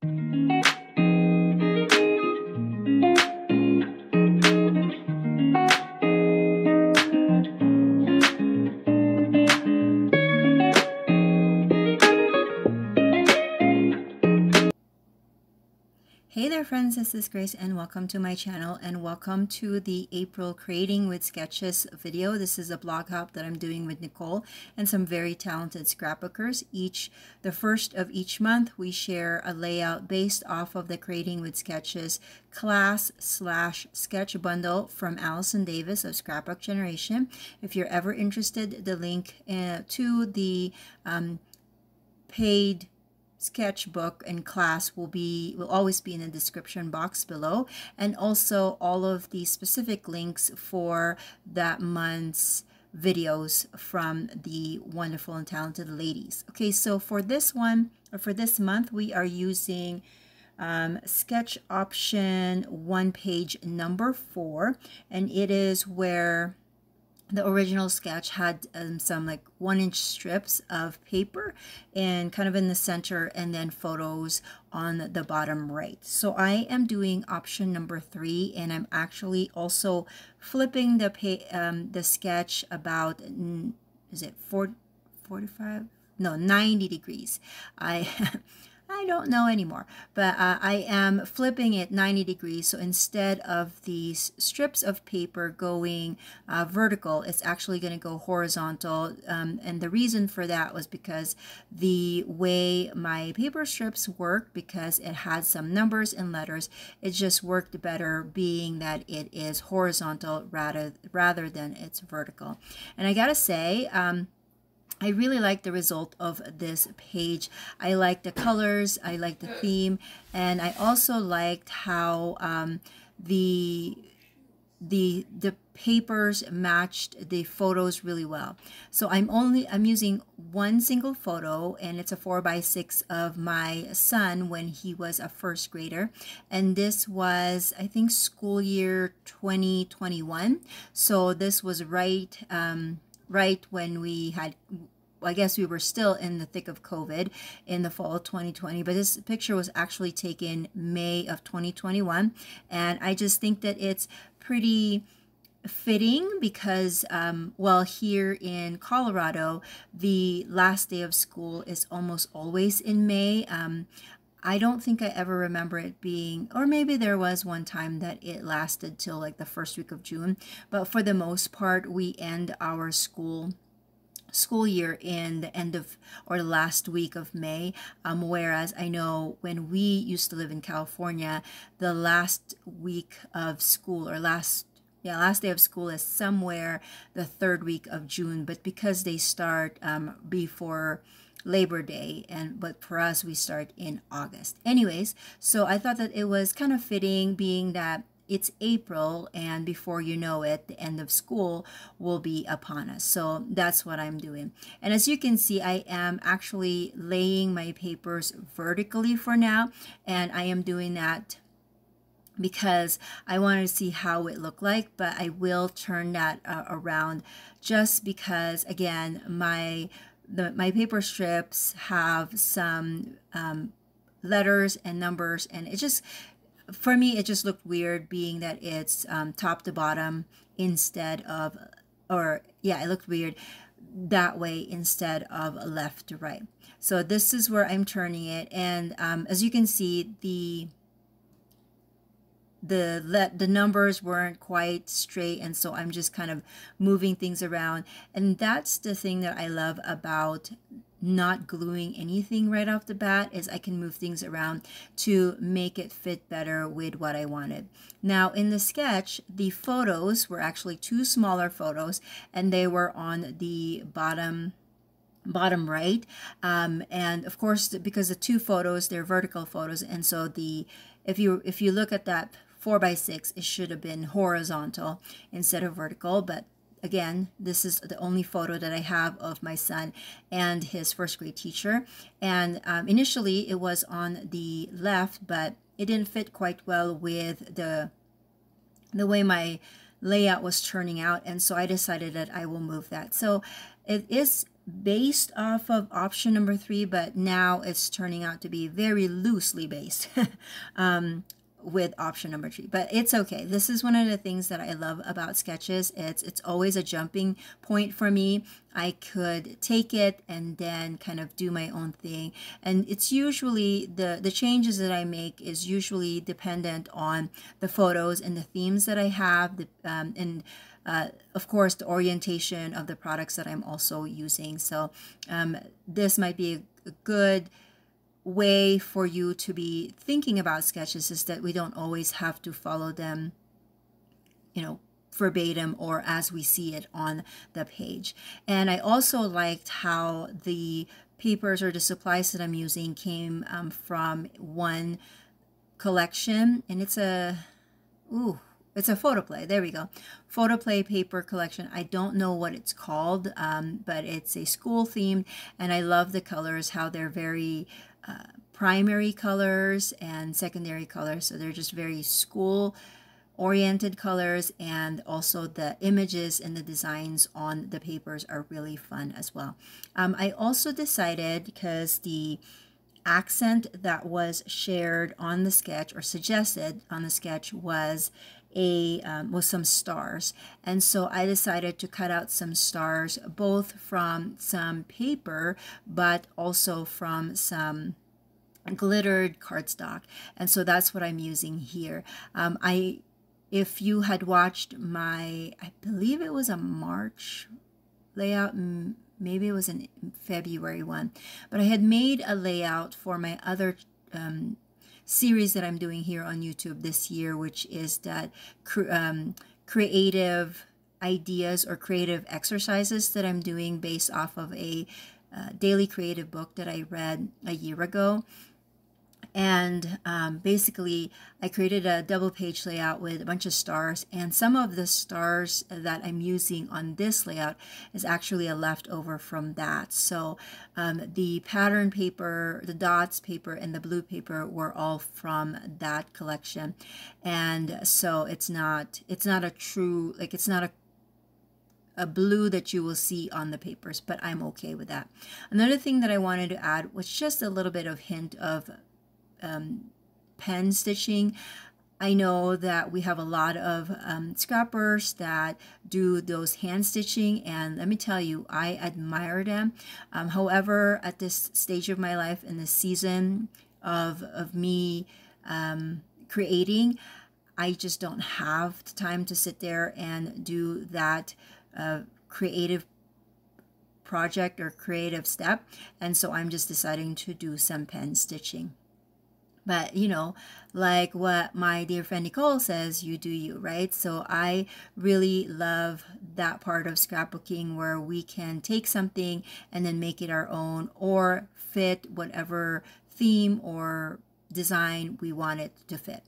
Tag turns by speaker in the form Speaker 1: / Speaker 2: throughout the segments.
Speaker 1: Hey there friends, this is Grace and welcome to my channel and welcome to the April Creating with Sketches video. This is a blog hop that I'm doing with Nicole and some very talented scrapbookers. The first of each month we share a layout based off of the Creating with Sketches class/sketch bundle from Allison Davis of Scrapbook Generation. If you're ever interested, the link to the paid sketchbook and class will always be in the description box below, and also all of the specific links for that month's videos from the wonderful and talented ladies. Okay, so for this one, or for this month, we are using sketch option 1 page number 4, and it is where the original sketch had some like 1-inch strips of paper and kind of in the center, and then photos on the bottom right. So I am doing option number 3, and I'm actually also flipping the sketch about, is it 45? No, 90 degrees. I don't know anymore, but I am flipping it 90 degrees. So instead of these strips of paper going vertical, it's actually going to go horizontal. And the reason for that was because the way my paper strips work, because it had some numbers and letters, it just worked better being that it is horizontal rather than it's vertical. And I gotta say, I really like the result of this page. I like the colors, I like the theme, and I also liked how the papers matched the photos really well. So I'm using one single photo, and it's a 4x6 of my son when he was a first grader, and this was, I think, school year 2021. So this was right when we had, I guess we were still in the thick of COVID in the fall of 2020, but this picture was actually taken May of 2021. And I just think that it's pretty fitting because, well, here in Colorado, the last day of school is almost always in May. I don't think I ever remember it being, or maybe there was one time that it lasted till like the first week of June, but for the most part we end our school year in the end of, or the last week of May, whereas I know when we used to live in California, the last week of school, or last day of school is somewhere the third week of June, but because they start before Labor Day, but for us we start in August. Anyways, so I thought that it was kind of fitting being that it's April, and before you know it, the end of school will be upon us. So that's what I'm doing. And as you can see, I am actually laying my papers vertically for now, and I am doing that because I wanted to see how it looked like, but I will turn that around just because, again, my paper strips have some letters and numbers, and it just, for me, it just looked weird being that it's top to bottom instead of, or yeah, it looked weird that way instead of left to right. So this is where I'm turning it, and as you can see, the numbers weren't quite straight, and so I'm just kind of moving things around. And that's the thing that I love about not gluing anything right off the bat, is I can move things around to make it fit better with what I wanted. Now in the sketch, the photos were actually 2 smaller photos, and they were on the bottom right, and of course, because the 2 photos, they're vertical photos, and so if you look at that 4x6, it should have been horizontal instead of vertical. But again, this is the only photo that I have of my son and his first grade teacher, and initially it was on the left, but it didn't fit quite well with the way my layout was turning out, and so I decided that I will move that. So it is based off of option number 3, but now it's turning out to be very loosely based with option number 3. But it's okay. This is one of the things that I love about sketches. It's always a jumping point for me. I could take it and then kind of do my own thing. And it's usually the changes that I make is usually dependent on the photos and the themes that I have, and of course, the orientation of the products that I'm also using. So this might be a good way for you to be thinking about sketches, is that we don't always have to follow them, you know, verbatim or as we see it on the page. And I also liked how the papers or the supplies that I'm using came from one collection, and it's a photoplay. There we go. Photoplay paper collection. I don't know what it's called, but it's a school theme, and I love the colors, how they're very primary colors and secondary colors. So they're just very school oriented colors, and also the images and the designs on the papers are really fun as well. I also decided, because the accent that was shared on the sketch or suggested on the sketch was some stars, and so I decided to cut out some stars, both from some paper but also from some glittered cardstock, and so that's what I'm using here. If you had watched my, I believe it was a March layout, maybe it was a February one, but I had made a layout for my other series that I'm doing here on YouTube this year, which is that creative ideas or creative exercises that I'm doing based off of a daily creative book that I read a year ago. And basically, I created a double page layout with a bunch of stars, and some of the stars that I'm using on this layout is actually a leftover from that. So the pattern paper, the dots paper, and the blue paper were all from that collection. And so it's not a true, like, it's not a blue that you will see on the papers, but I'm okay with that. Another thing that I wanted to add was just a little bit of hint of pen stitching. I know that we have a lot of scrappers that do those hand stitching, and let me tell you, I admire them. However, at this stage of my life, in the season of me creating, I just don't have the time to sit there and do that creative project or creative step, and so I'm just deciding to do some pen stitching. But, you know, like what my dear friend Nicole says, you do you, right? So I really love that part of scrapbooking where we can take something and then make it our own, or fit whatever theme or design we want it to fit.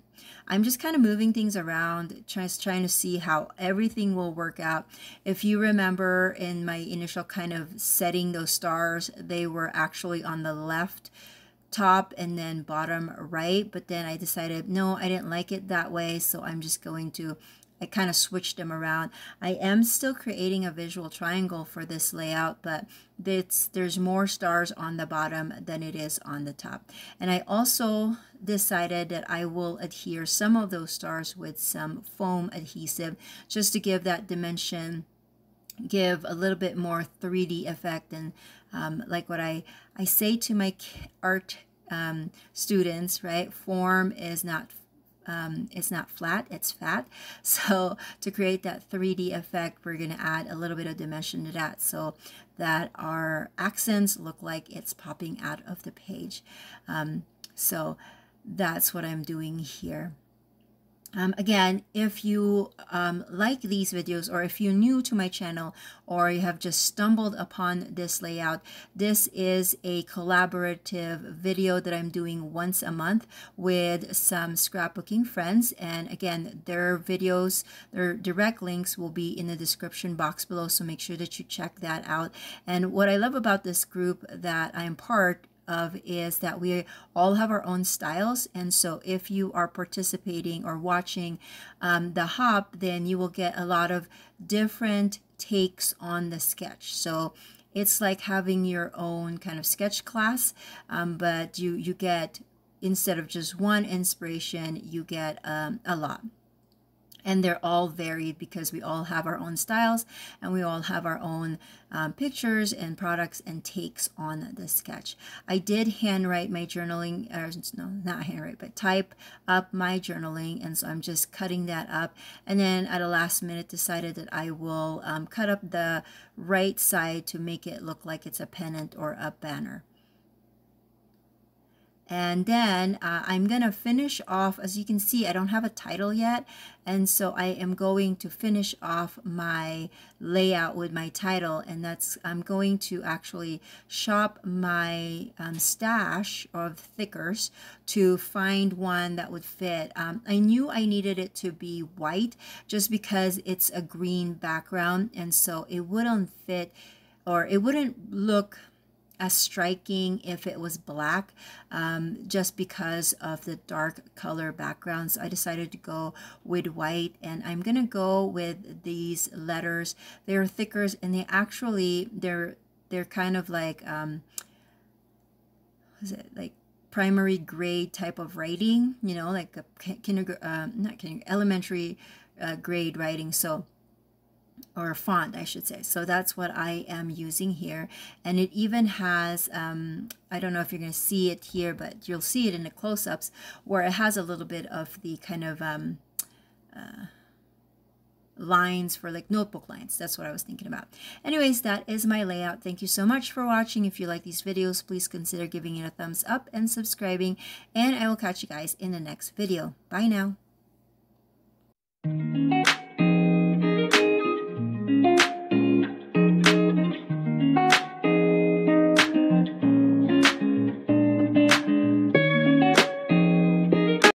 Speaker 1: I'm just kind of moving things around, trying to see how everything will work out. If you remember in my initial kind of setting those stars, they were actually on the left top and then bottom right, but then I decided no, I didn't like it that way, so I'm just going to, I kind of switched them around. I am still creating a visual triangle for this layout, but there's more stars on the bottom than it is on the top. And I also decided that I will adhere some of those stars with some foam adhesive, just to give that dimension, give a little bit more 3D effect. And like what I say to my art students, right? Form is not it's not flat, it's fat. So to create that 3D effect, we're going to add a little bit of dimension to that, so that our accents look like it's popping out of the page. So that's what I'm doing here. Again, if you like these videos, or if you're new to my channel, or you have just stumbled upon this layout, this is a collaborative video that I'm doing once a month with some scrapbooking friends. And again, their videos, their direct links will be in the description box below, so make sure that you check that out. And what I love about this group that I'm part of is that we all have our own styles, and so if you are participating or watching the hop, then you will get a lot of different takes on the sketch. So It's like having your own kind of sketch class, but you get, instead of just one inspiration, you get a lot. And they're all varied because we all have our own styles and we all have our own pictures and products and takes on the sketch. I did handwrite my journaling, or no, not handwrite, but type up my journaling. And so I'm just cutting that up. And then at the last minute decided that I will cut up the right side to make it look like it's a pennant or a banner. And then I'm going to finish off, as you can see, I don't have a title yet. And so I am going to finish off my layout with my title. And that's, I'm going to actually shop my stash of thickers to find one that would fit. I knew I needed it to be white just because it's a green background. And so it wouldn't fit, or it wouldn't look as striking if it was black, just because of the dark color background. So I decided to go with white, and I'm gonna go with these letters. They're thickers, and they actually they're kind of like what is it, like primary grade type of writing, you know, like a elementary grade writing. So, or font, I should say. So that's what I am using here. And it even has, I don't know if you're going to see it here, but you'll see it in the close-ups where it has a little bit of the kind of lines for like notebook lines. That's what I was thinking about. Anyways, that is my layout. Thank you so much for watching. If you like these videos, please consider giving it a thumbs up and subscribing. And I will catch you guys in the next video. Bye now.